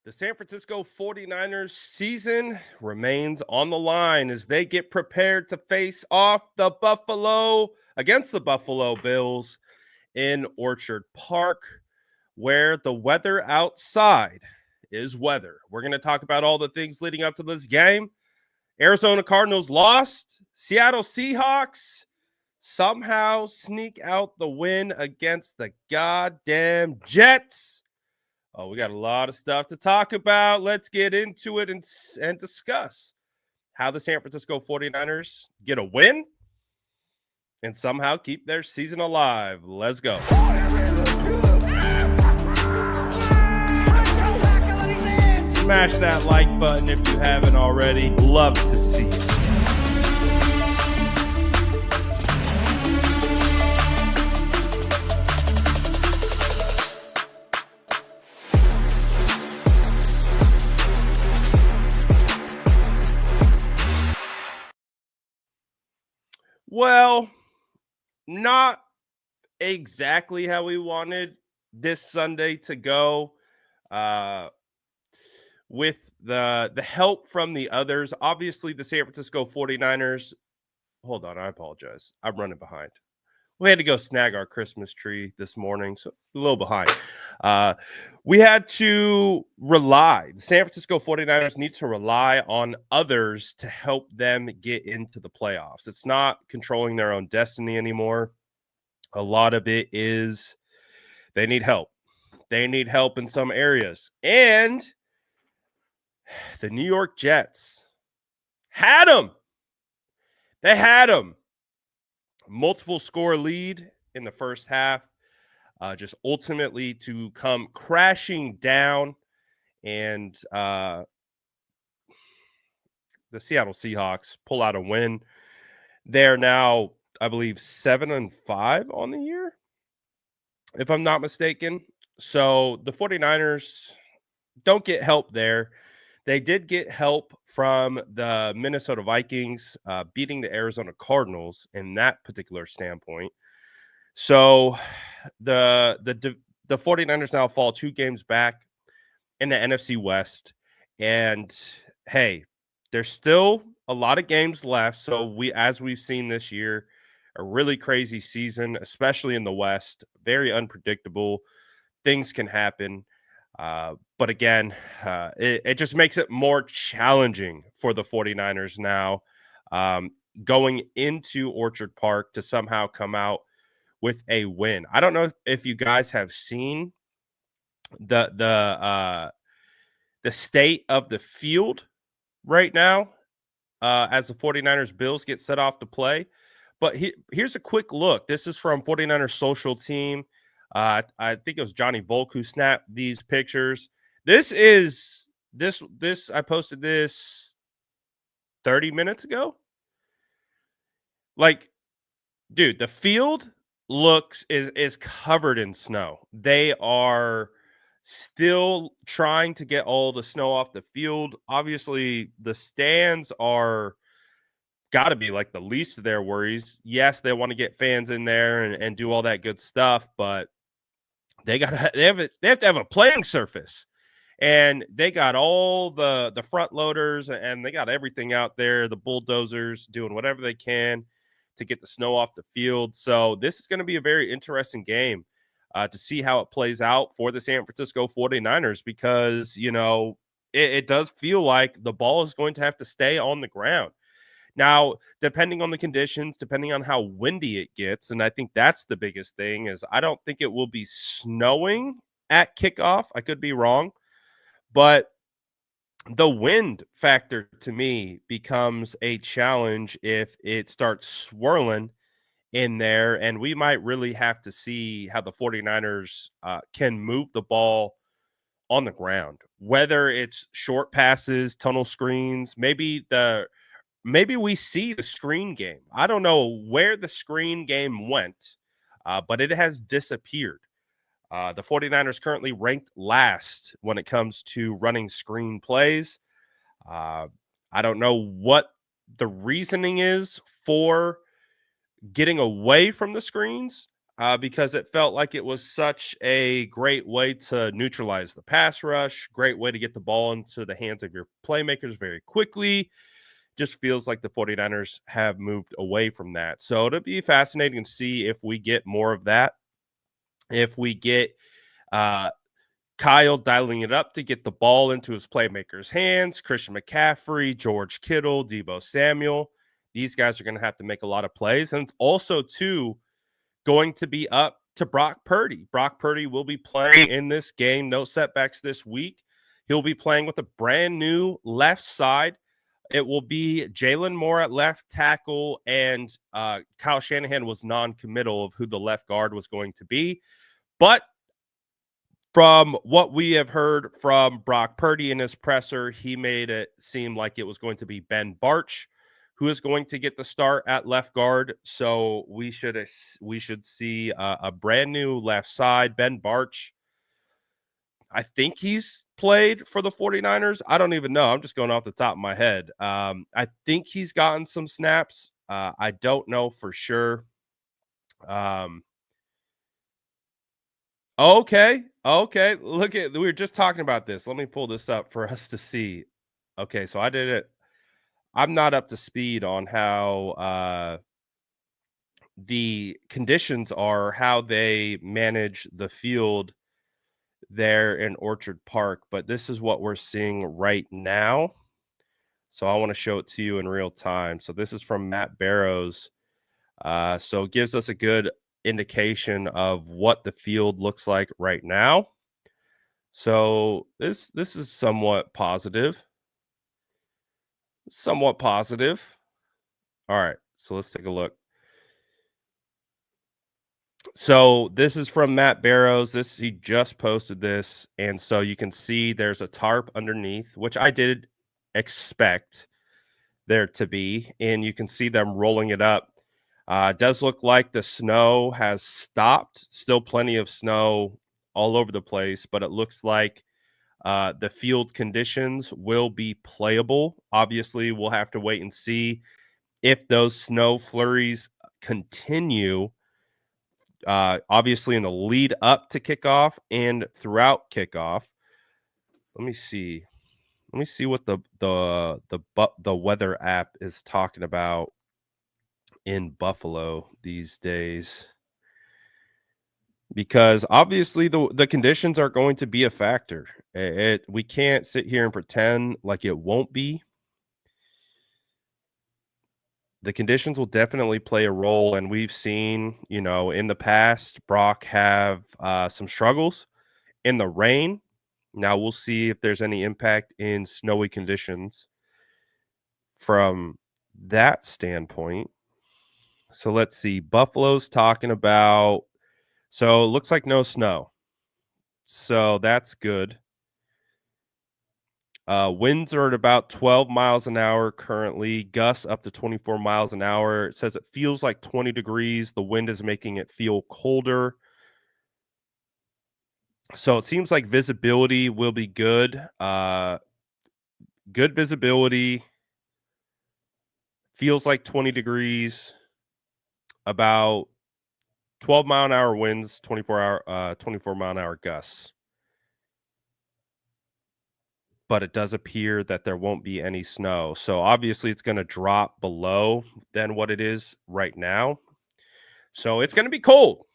The San Francisco 49ers season remains on the line as they get prepared to face off against the Buffalo Bills in Orchard Park, where the weather outside is weather. We're going to talk about all the things leading up to this game. Arizona Cardinals lost. Seattle Seahawks somehow sneak out the win against the goddamn Jets. Oh, we got a lot of stuff to talk about. Let's get into it and discuss how the San Francisco 49ers get a win and somehow keep their season alive. Let's go. Smash that like button if you haven't already. Love to see it. Well, not exactly how we wanted this Sunday to go. With the help from the others, obviously the San Francisco 49ers. Hold on, I apologize. I'm running behind. We had to go snag our Christmas tree this morning, so a little behind. We had to rely. The San Francisco 49ers need to rely on others to help them get into the playoffs. It's not controlling their own destiny anymore. A lot of it is they need help. They need help in some areas. And the New York Jets had them. They had them. Multiple score lead in the first half, just ultimately to come crashing down. And the Seattle Seahawks pull out a win. They're now, I believe, 7-5 on the year, if I'm not mistaken. So the 49ers don't get help there. They did get help from the Minnesota Vikings beating the Arizona Cardinals in that particular standpoint. So the 49ers now fall 2 games back in the NFC West. And hey, there's still a lot of games left. So as we've seen this year, a really crazy season, especially in the West, very unpredictable. Things can happen. But again, it just makes it more challenging for the 49ers now going into Orchard Park to somehow come out with a win. I don't know if you guys have seen the state of the field right now as the 49ers Bills get set off to play. But here's a quick look. This is from 49ers social team. I think it was Johnny Volk who snapped these pictures. This I posted this 30 minutes ago. Like, dude, the field is covered in snow. They are still trying to get all the snow off the field. Obviously, the stands are got to be like the least of their worries. Yes, they want to get fans in there and do all that good stuff, but they have to have a playing surface, and they got all the front loaders and they got everything out there. The bulldozers doing whatever they can to get the snow off the field. So this is going to be a very interesting game to see how it plays out for the San Francisco 49ers because it does feel like the ball is going to have to stay on the ground. Now, depending on the conditions, depending on how windy it gets, and I think that's the biggest thing, is I don't think it will be snowing at kickoff. I could be wrong. But the wind factor to me becomes a challenge if it starts swirling in there, and we might really have to see how the 49ers can move the ball on the ground, whether it's short passes, tunnel screens, maybe we see the screen game. I don't know where the screen game went, but it has disappeared. The 49ers currently ranked last when it comes to running screen plays. I don't know what the reasoning is for getting away from the screens. because it felt like it was such a great way to neutralize the pass rush, great way to get the ball into the hands of your playmakers very quickly. Just feels like the 49ers have moved away from that. So it'll be fascinating to see if we get more of that. If we get uh, Kyle dialing it up to get the ball into his playmakers' hands, Christian McCaffrey, George Kittle, Debo Samuel. These guys are going to have to make a lot of plays. And it's also, too, going to be up to Brock Purdy. Brock Purdy will be playing in this game. No setbacks this week. He'll be playing with a brand new left side. It will be Jalen Moore at left tackle, and Kyle Shanahan was non-committal of who the left guard was going to be. But from what we have heard from Brock Purdy in his presser, he made it seem like it was going to be Ben Barch who is going to get the start at left guard. So we should see a brand new left side. Ben Barch, I think he's played for the 49ers. I don't even know. I'm just going off the top of my head. I think he's gotten some snaps. I don't know for sure. Okay. Okay. Look at, we were just talking about this. Let me pull this up for us to see. Okay, so I did it. I'm not up to speed on how the conditions are, how they manage the field there in Orchard Park, but this is what we're seeing right now. So I want to show it to you in real time. So this is from Matt Barrows. So it gives us a good indication of what the field looks like right now. So this is somewhat positive. Somewhat positive. All right, so let's take a look. So this is from Matt Barrows. He just posted this, and so you can see there's a tarp underneath, which I did expect there to be, and you can see them rolling it up. It does look like the snow has stopped. Still plenty of snow all over the place, but it looks like the field conditions will be playable. Obviously, we'll have to wait and see if those snow flurries continue. Obviously, in the lead up to kickoff and throughout kickoff. Let me see. Let me see what the weather app is talking about in Buffalo these days, because obviously the conditions are going to be a factor. We can't sit here and pretend like it won't be. The conditions will definitely play a role, and we've seen, in the past, Brock have some struggles in the rain. Now we'll see if there's any impact in snowy conditions from that standpoint. So let's see. Buffalo's talking about, so it looks like no snow. So that's good. Winds are at about 12 miles an hour currently, gusts up to 24 miles an hour. It says it feels like 20 degrees. The wind is making it feel colder. So it seems like visibility will be good. Good visibility. Feels like 20 degrees. About 12 mile an hour winds, 24 mile an hour gusts. But it does appear that there won't be any snow. So obviously it's going to drop below than what it is right now. So it's going to be cold.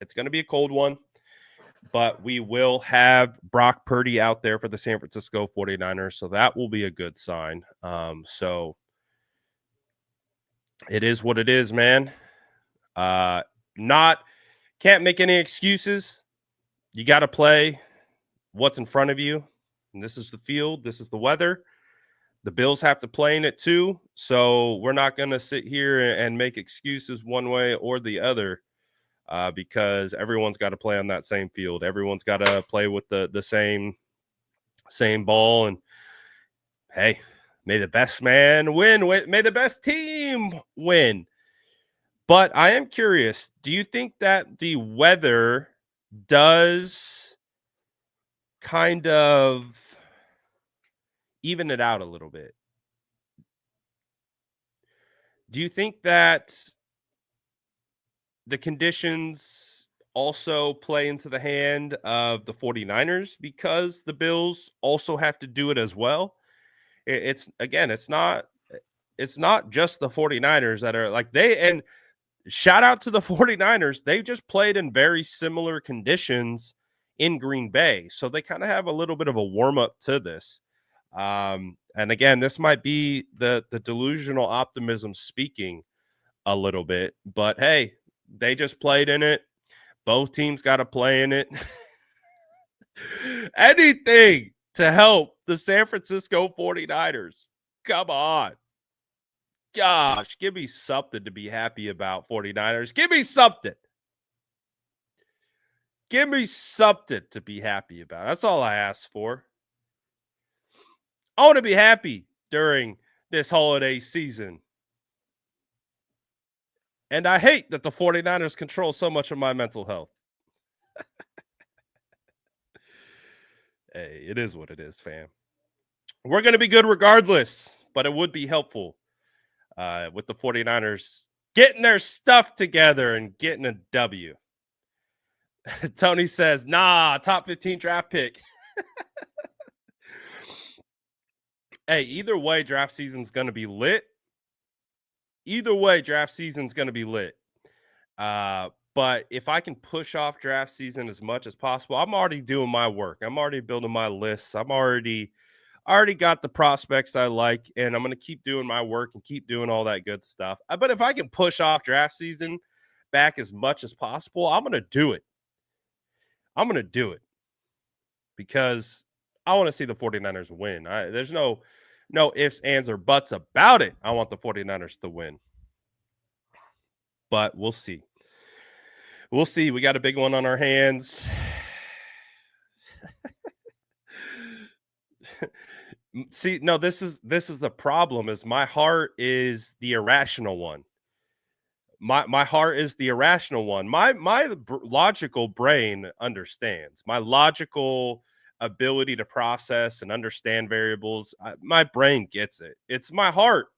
It's going to be a cold one. But we will have Brock Purdy out there for the San Francisco 49ers. So that will be a good sign. So it is what it is, man. Can't make any excuses. You got to play what's in front of you. And this is the field. This is the weather. The Bills have to play in it too. So we're not going to sit here and make excuses one way or the other, because everyone's got to play on that same field. Everyone's got to play with the same ball. And hey, may the best man win. May the best team win. But I am curious, do you think that the weather does kind of even it out a little bit? Do you think that the conditions also play into the hand of the 49ers because the Bills also have to do it as well. It's again, it's not just the 49ers that are like they and shout out to the 49ers. They just played in very similar conditions in Green Bay. So they kind of have a little bit of a warm up to this. And again, this might be the delusional optimism speaking a little bit, but hey, they just played in it. Both teams got to play in it. Anything to help the San Francisco 49ers. Come on. Gosh, give me something to be happy about, 49ers. Give me something. Give me something to be happy about. That's all I ask for. I want to be happy during this holiday season. And I hate that the 49ers control so much of my mental health. Hey, it is what it is, fam. We're going to be good regardless, but it would be helpful with the 49ers getting their stuff together and getting a W. Tony says, nah, top 15 draft pick. Hey, either way, draft season's going to be lit. Either way, draft season's going to be lit. But if I can push off draft season as much as possible, I'm already doing my work. I'm already building my lists. I already got the prospects I like, and I'm going to keep doing my work and keep doing all that good stuff. But if I can push off draft season back as much as possible, I'm going to do it. I'm going to do it because I want to see the 49ers win. There's no ifs, ands, or buts about it. I want the 49ers to win. But we'll see. We'll see. We got a big one on our hands. See, no, this is the problem is my heart is the irrational one. My heart is the irrational one. My logical brain understands. My logical ability to process and understand variables, my brain gets it. It's my heart.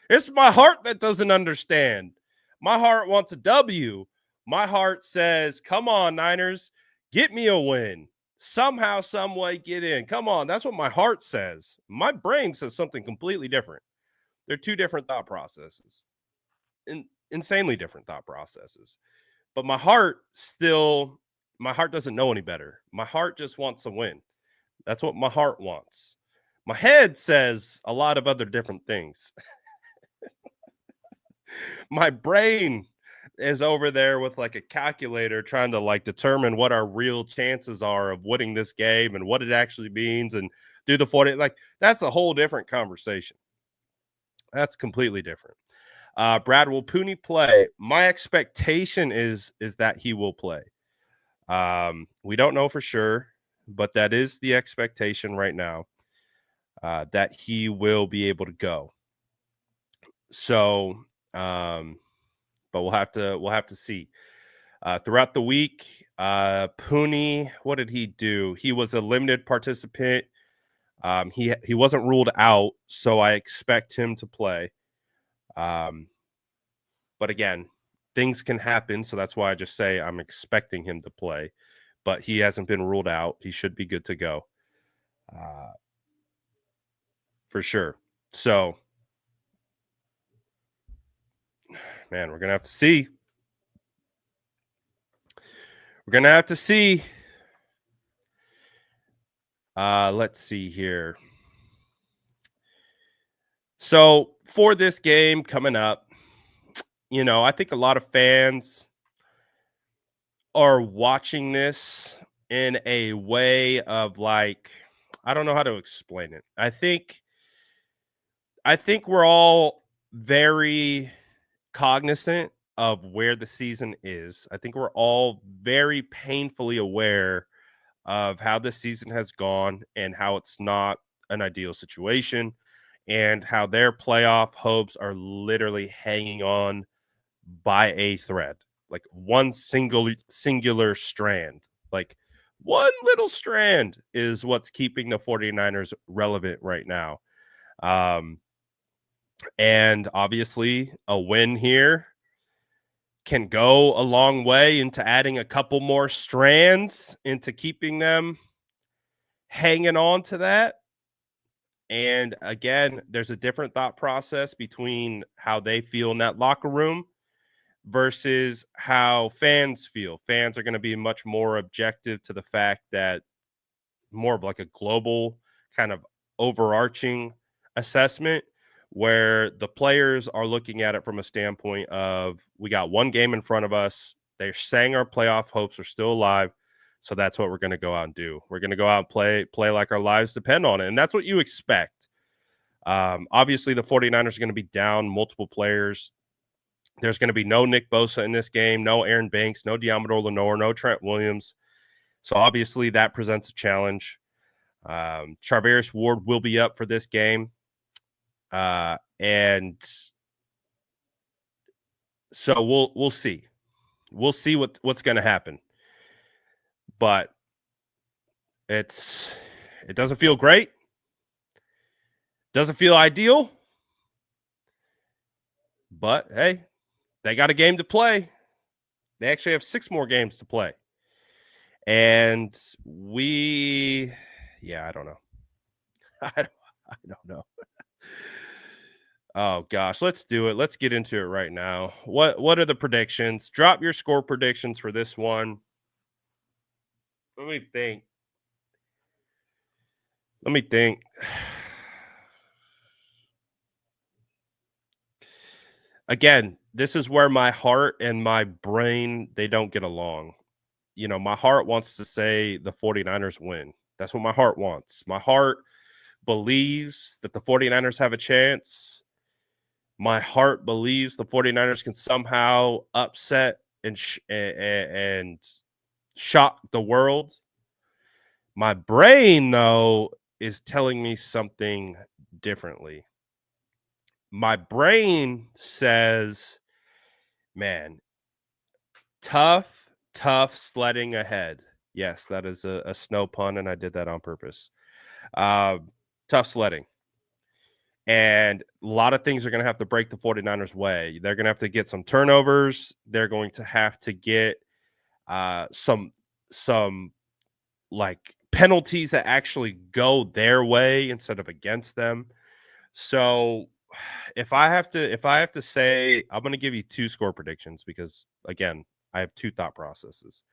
It's my heart that doesn't understand. My heart wants a W. My heart says, come on, Niners, get me a win. Somehow, some way, get in. Come on. That's what my heart says. My brain says something completely different. They're two different thought processes. Insanely different thought processes. But my heart doesn't know any better. My heart just wants to win. That's what my heart wants. My head says a lot of other different things. My brain is over there with like a calculator trying to like determine what our real chances are of winning this game and what it actually means and do the 40. Like that's a whole different conversation. That's completely different. Brad, will Pooney play? My expectation is that he will play. We don't know for sure, but that is the expectation right now, that he will be able to go. So, but we'll have to see. Throughout the week, Pooney, what did he do? He was a limited participant. He wasn't ruled out, so I expect him to play. But again, things can happen, so that's why I just say I'm expecting him to play. But he hasn't been ruled out. He should be good to go, for sure. So, man, we're gonna have to see. We're gonna have to see. Let's see here. So for this game coming up, I think a lot of fans are watching this in a way of like, I don't know how to explain it. I think we're all very cognizant of where the season is. I think we're all very painfully aware of how the season has gone and how it's not an ideal situation and how their playoff hopes are literally hanging on by a thread, like one singular strand. Like one little strand is what's keeping the 49ers relevant right now. And obviously a win here can go a long way into adding a couple more strands into keeping them hanging on to that. And again, there's a different thought process between how they feel in that locker room versus how fans feel. Fans are going to be much more objective to the fact that more of like a global kind of overarching assessment where the players are looking at it from a standpoint of we got one game in front of us. They're saying our playoff hopes are still alive. So that's what we're going to go out and do. We're going to go out and play like our lives depend on it. And that's what you expect. Obviously, the 49ers are going to be down multiple players. There's going to be no Nick Bosa in this game, no Aaron Banks, no Deommodore Lenoir, no Trent Williams. So obviously that presents a challenge. Charvarius Ward will be up for this game. And so we'll see. We'll see what's going to happen. But it doesn't feel great. Doesn't feel ideal. But hey, they got a game to play. They actually have 6 more games to play. And I don't know. I don't know. Oh gosh, let's do it. Let's get into it right now. What are the predictions? Drop your score predictions for this one. Let me think. Again, this is where my heart and my brain, they don't get along. You know, my heart wants to say the 49ers win. That's what my heart wants. My heart believes that the 49ers have a chance. My heart believes the 49ers can somehow upset and shock the world. My brain, though, is telling me something differently. My brain says, man, tough sledding ahead. Yes, that is a snow pun, and I did that on purpose. Tough sledding. And a lot of things are going to have to break the 49ers way. They're going to have to get some turnovers. They're going to have to get some like penalties that actually go their way instead of against them. So if I have to say, I'm going to give you 2 score predictions because again, I have 2 thought processes.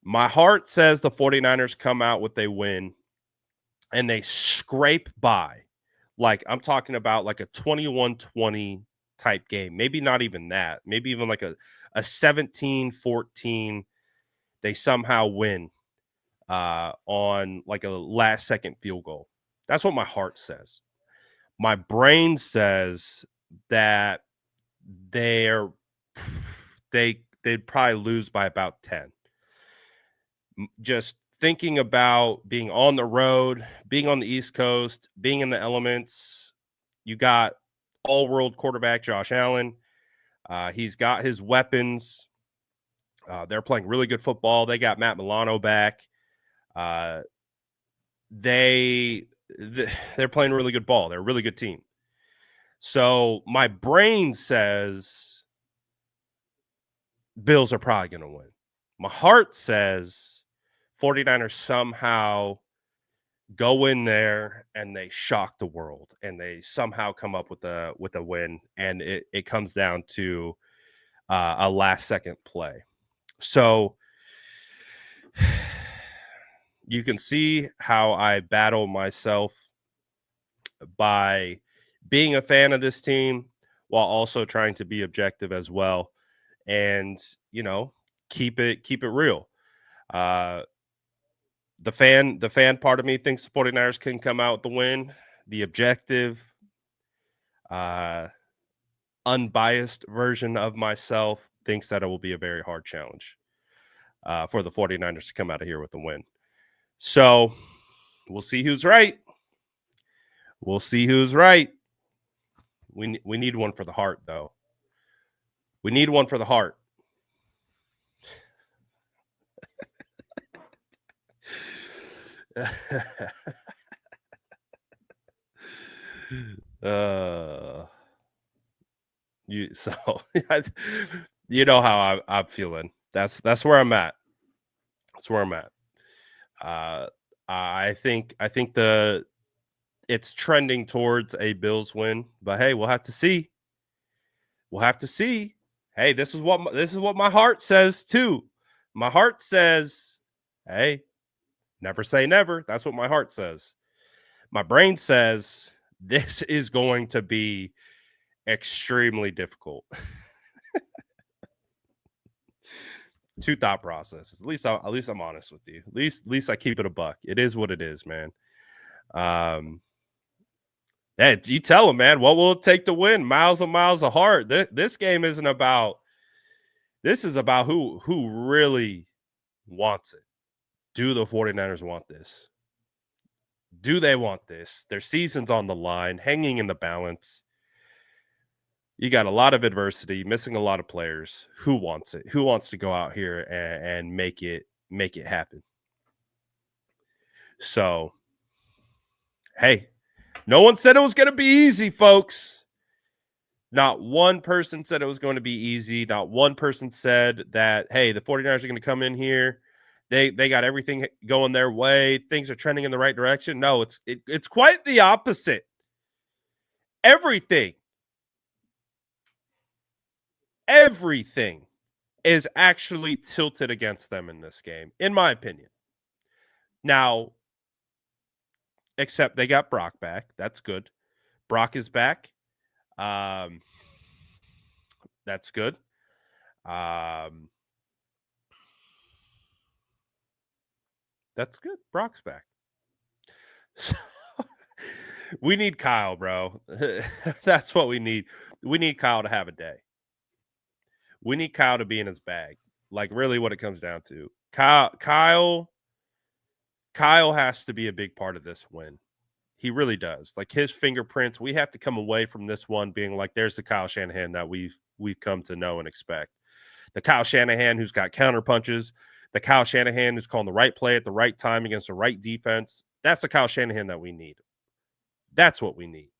My heart says the 49ers come out with a win and they scrape by. Like I'm talking about like a 21-20 type game. Maybe not even that. Maybe even like a 17-14. They somehow win on like a last second field goal. That's what my heart says. My brain says that they'd probably lose by about 10. Just thinking about being on the road, being on the East Coast, being in the elements. You got all-world quarterback Josh Allen. He's got his weapons. They're playing really good football. They got Matt Milano back. They're playing really good ball. They're a really good team. So my brain says Bills are probably going to win. My heart says 49ers somehow go in there and they shock the world and they somehow come up with a win, and it comes down to a last second play. So you can see how I battle myself by being a fan of this team while also trying to be objective as well, and keep it real. The fan part of me thinks the 49ers can come out with the win. The objective, unbiased version of myself thinks that it will be a very hard challenge for the 49ers to come out of here with a win. So we'll see who's right. We'll see who's right. We need one for the heart, though. We need one for the heart. You know how I'm feeling. That's where I'm at. That's where I'm at. Uh, I think it's trending towards a Bills win, but hey, we'll have to see. We'll have to see. Hey, this is what my heart says too. My heart says, hey, never say never. That's what my heart says. My brain says this is going to be extremely difficult. Two thought processes. At least I'm honest with you. At least I keep it a buck. It is what it is, man. Yeah, you tell them, man. What will it take to win? Miles and miles of heart. This game isn't about. This is about who really wants it. Do the 49ers want this? Do they want this? Their season's on the line, hanging in the balance. You got a lot of adversity, missing a lot of players. Who wants it? Who wants to go out here and make it happen? So, hey, no one said it was going to be easy, folks. Not one person said it was going to be easy. Not one person said that, hey, the 49ers are going to come in here. They got everything going their way. Things are trending in the right direction. No, it's quite the opposite. Everything is actually tilted against them in this game, in my opinion. Now, except they got Brock back. That's good. Brock is back. That's good. That's good. Brock's back. So, we need Kyle, bro. That's what we need. We need Kyle to have a day. We need Kyle to be in his bag. Like really what it comes down to. Kyle has to be a big part of this win. He really does. Like his fingerprints, we have to come away from this one being like there's the Kyle Shanahan that we've come to know and expect. The Kyle Shanahan who's got counter punches, the Kyle Shanahan who's calling the right play at the right time against the right defense. That's the Kyle Shanahan that we need. That's what we need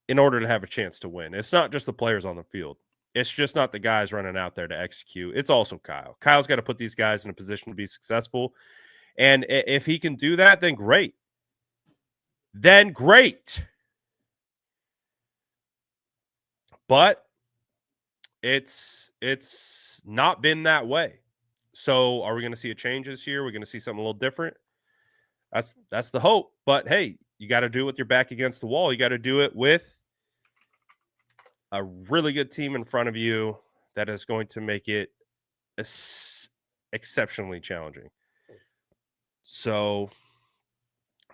in order to have a chance to win. It's not just the players on the field. It's just not the guys running out there to execute. It's also Kyle. Kyle's got to put these guys in a position to be successful. And if he can do that, then great. Then great. But it's not been that way. So are we going to see a change this year? We're going to see something a little different. That's the hope. But hey, you got to do it with your back against the wall. You got to do it with a really good team in front of you that is going to make it exceptionally challenging. So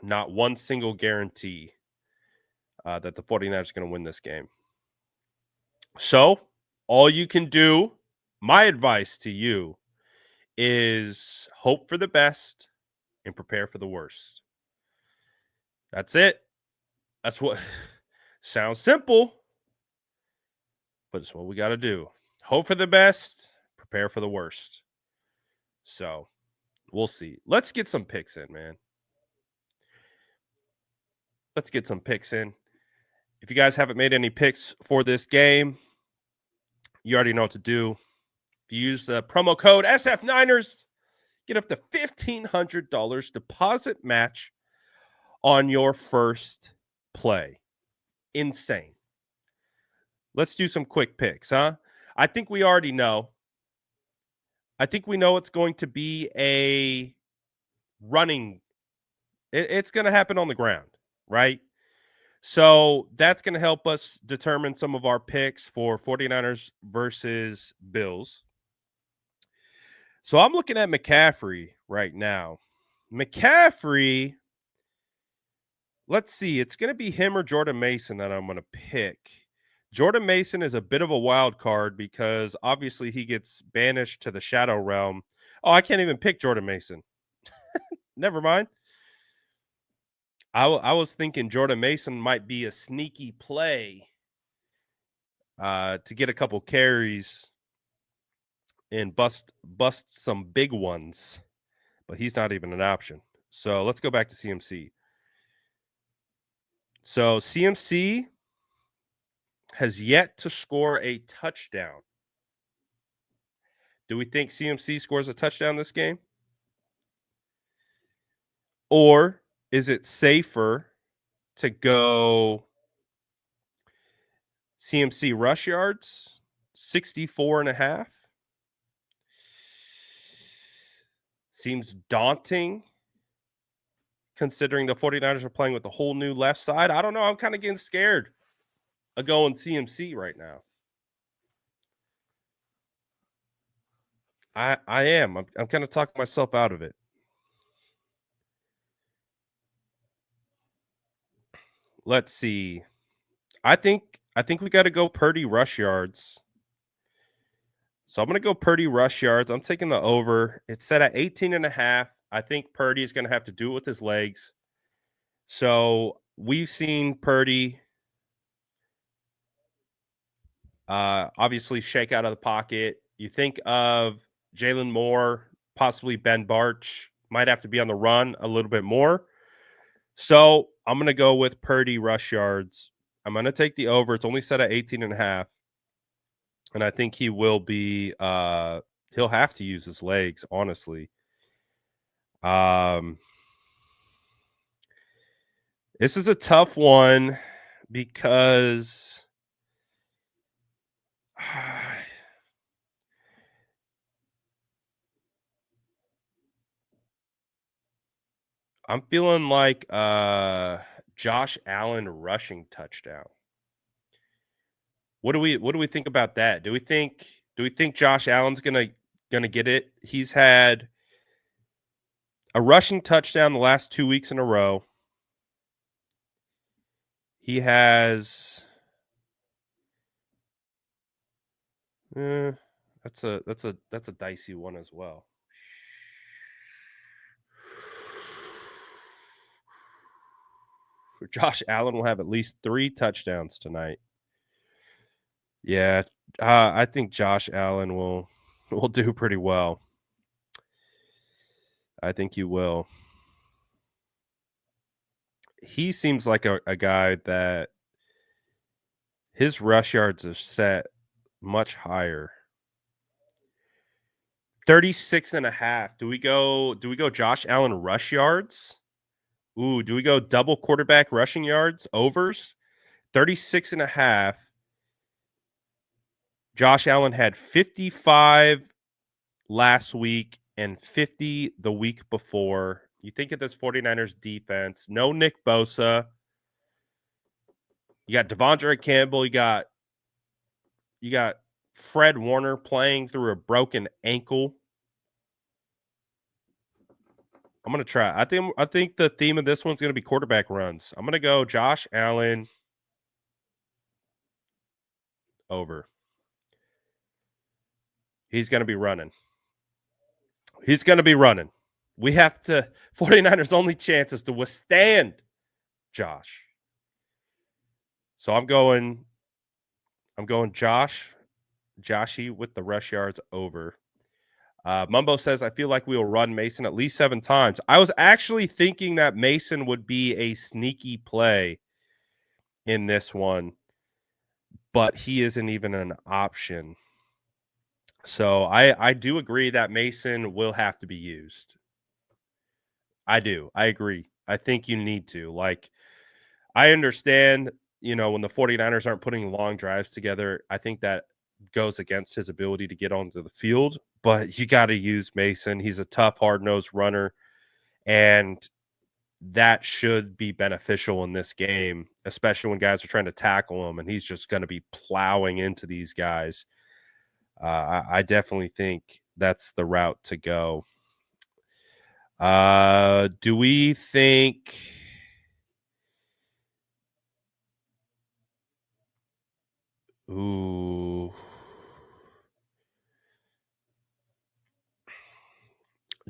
not one single guarantee that the 49ers are going to win this game. So all you can do, my advice to you is hope for the best and prepare for the worst. That's it. That's what sounds simple, but it's what we got to do. Hope for the best, prepare for the worst. So we'll see. Let's get some picks in, man. Let's get some picks in. If you guys haven't made any picks for this game, you already know what to do. If you use the promo code SF9ers, get up to $1,500 deposit match on your first play. Insane. Let's do some quick picks, huh? I think we already know. I think we know it's going to be a running. It's going to happen on the ground, right? So that's going to help us determine some of our picks for 49ers versus Bills. So I'm looking at McCaffrey right now. McCaffrey, let's see. It's going to be him or Jordan Mason that I'm going to pick. Jordan Mason is a bit of a wild card because obviously he gets banished to the shadow realm. Oh, I can't even pick Jordan Mason. Never mind. I was thinking Jordan Mason might be a sneaky play to get a couple carries and bust some big ones, but he's not even an option. So let's go back to CMC. So CMC, has yet to score a touchdown. Do we think CMC scores a touchdown this game? Or is it safer to go CMC rush yards, 64 and a half? Seems daunting considering the 49ers are playing with a whole new left side. I don't know. I'm kind of getting scared of going CMC right now. I am. I'm kind of talking myself out of it. Let's see. I think we got to go Purdy rush yards. So I'm going to go Purdy rush yards. I'm taking the over. It's set at 18 and a half. I think Purdy is going to have to do it with his legs. So we've seen Purdy obviously shake out of the pocket. You think of Jalen Moore, possibly Ben Barch, might have to be on the run a little bit more. So I'm going to go with Purdy rush yards. I'm going to take the over. It's only set at 18 and a half. And I think he will be he'll have to use his legs, honestly. This is a tough one because I'm feeling like Josh Allen rushing touchdown. What do we think about that? Do we think Josh Allen's gonna get it? He's had a rushing touchdown the last 2 weeks in a row. He has that's a dicey one as well. Josh Allen will have at least 3 touchdowns tonight. Yeah, I think Josh Allen will do pretty well. I think you will. He seems like a guy that his rush yards are set much higher. 36 and a half. Do we go Josh Allen rush yards? Ooh, do we go double quarterback rushing yards overs? 36 and a half. Josh Allen had 55 last week and 50 the week before. You think of this 49ers defense, no Nick Bosa. You got Devondre Campbell, you got Fred Warner playing through a broken ankle. I'm gonna try. I think the theme of this one's gonna be quarterback runs. I'm gonna go Josh Allen over. He's gonna be running. He's gonna be running. We have to 49ers only chance is to withstand Josh. So I'm going Joshy with the rush yards over. Mumbo says, I feel like we will run Mason at least 7 times. I was actually thinking that Mason would be a sneaky play in this one, but he isn't even an option. So I do agree that Mason will have to be used. I do. I agree. I think you need to. Like, I understand, when the 49ers aren't putting long drives together, I think that goes against his ability to get onto the field, but you got to use Mason. He's a tough, hard-nosed runner, and that should be beneficial in this game, especially when guys are trying to tackle him, and he's just going to be plowing into these guys. I definitely think that's the route to go. Do we think ooh.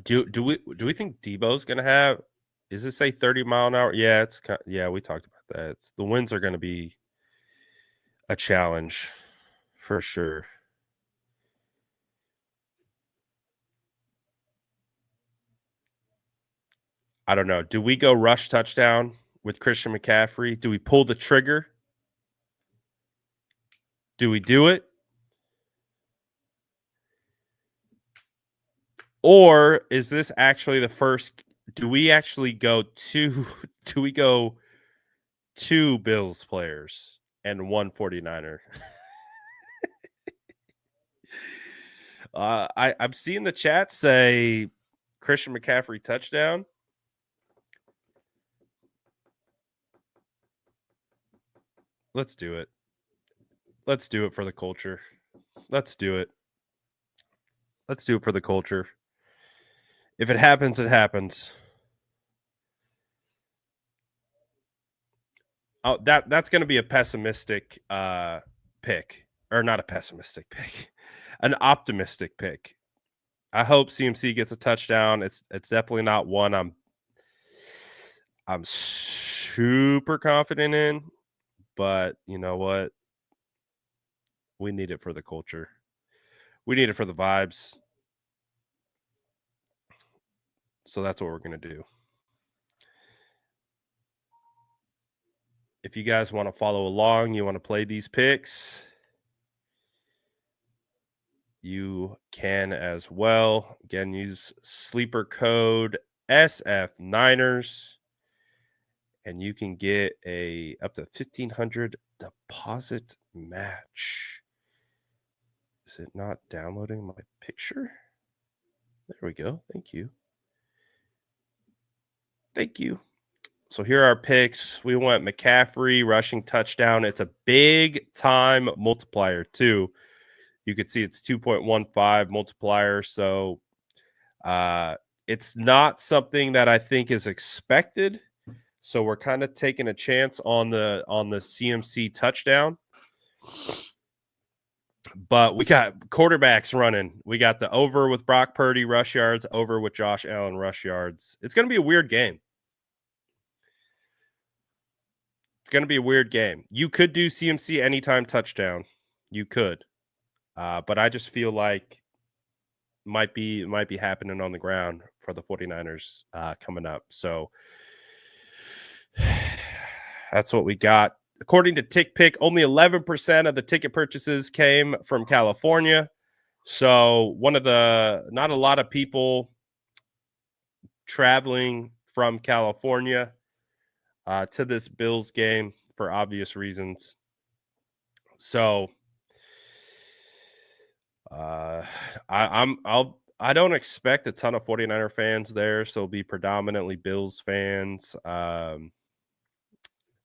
Do we think Debo's gonna have? Is it say 30 mile an hour? Yeah, yeah. We talked about that. The winds are gonna be a challenge for sure. I don't know. Do we go rush touchdown with Christian McCaffrey? Do we pull the trigger? Do we do it? Or is this actually the first? Do we actually go two? Do we go 2 Bills players and 1 49er? I'm seeing the chat say Christian McCaffrey touchdown. Let's do it. Let's do it for the culture. Let's do it. Let's do it for the culture. If it happens, it happens. Oh, that's going to be a pessimistic pick, or not a pessimistic pick, an optimistic pick. I hope CMC gets a touchdown. It's definitely not one I'm super confident in, but you know what? We need it for the culture. We need it for the vibes. So that's what we're going to do. If you guys want to follow along, you want to play these picks, you can as well. Again, use sleeper code SF9ers, and you can get a up to $1,500 deposit match. Is it not downloading my picture? There we go. Thank you. Thank you. So here are our picks. We went McCaffrey rushing touchdown. It's a big time multiplier too. You could see it's 2.15 multiplier. So it's not something that I think is expected. So we're kind of taking a chance on the CMC touchdown. But we got quarterbacks running. We got the over with Brock Purdy rush yards, over with Josh Allen rush yards. It's going to be a weird game. It's going to be a weird game. You could do CMC anytime touchdown. You could. But I just feel like might be happening on the ground for the 49ers coming up. So that's what we got. According to TickPick, only 11% of the ticket purchases came from California. So not a lot of people traveling from California to this Bills game for obvious reasons. So I don't expect a ton of 49er fans there, so it'll be predominantly Bills fans.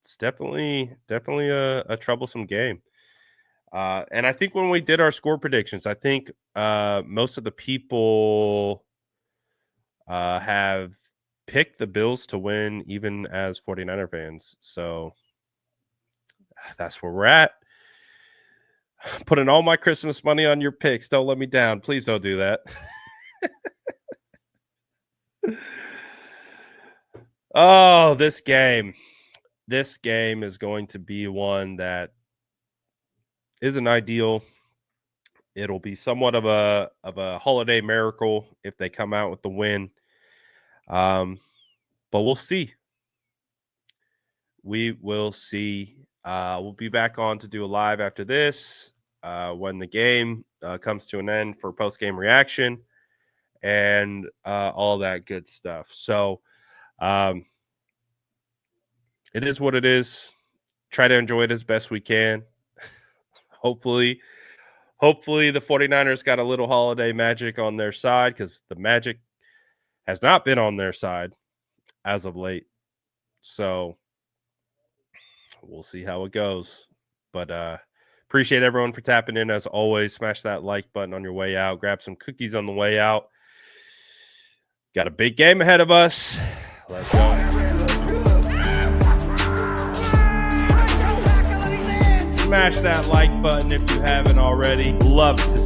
It's definitely a troublesome game. And I think when we did our score predictions, I think most of the people have picked the Bills to win, even as 49er fans. So that's where we're at. Putting all my Christmas money on your picks. Don't let me down. Please don't do that. Oh, this game. This game is going to be one that isn't ideal. It'll be somewhat of a holiday miracle if they come out with the win. But we'll see. We will see. We'll be back on to do a live after this when the game comes to an end for post-game reaction and all that good stuff. So it is what it is. Try to enjoy it as best we can. Hopefully the 49ers got a little holiday magic on their side, because the magic has not been on their side as of late. So we'll see how it goes. But appreciate everyone for tapping in. As always, smash that like button on your way out. Grab some cookies on the way out. Got a big game ahead of us. Let's go. Smash that like button if you haven't already. Love to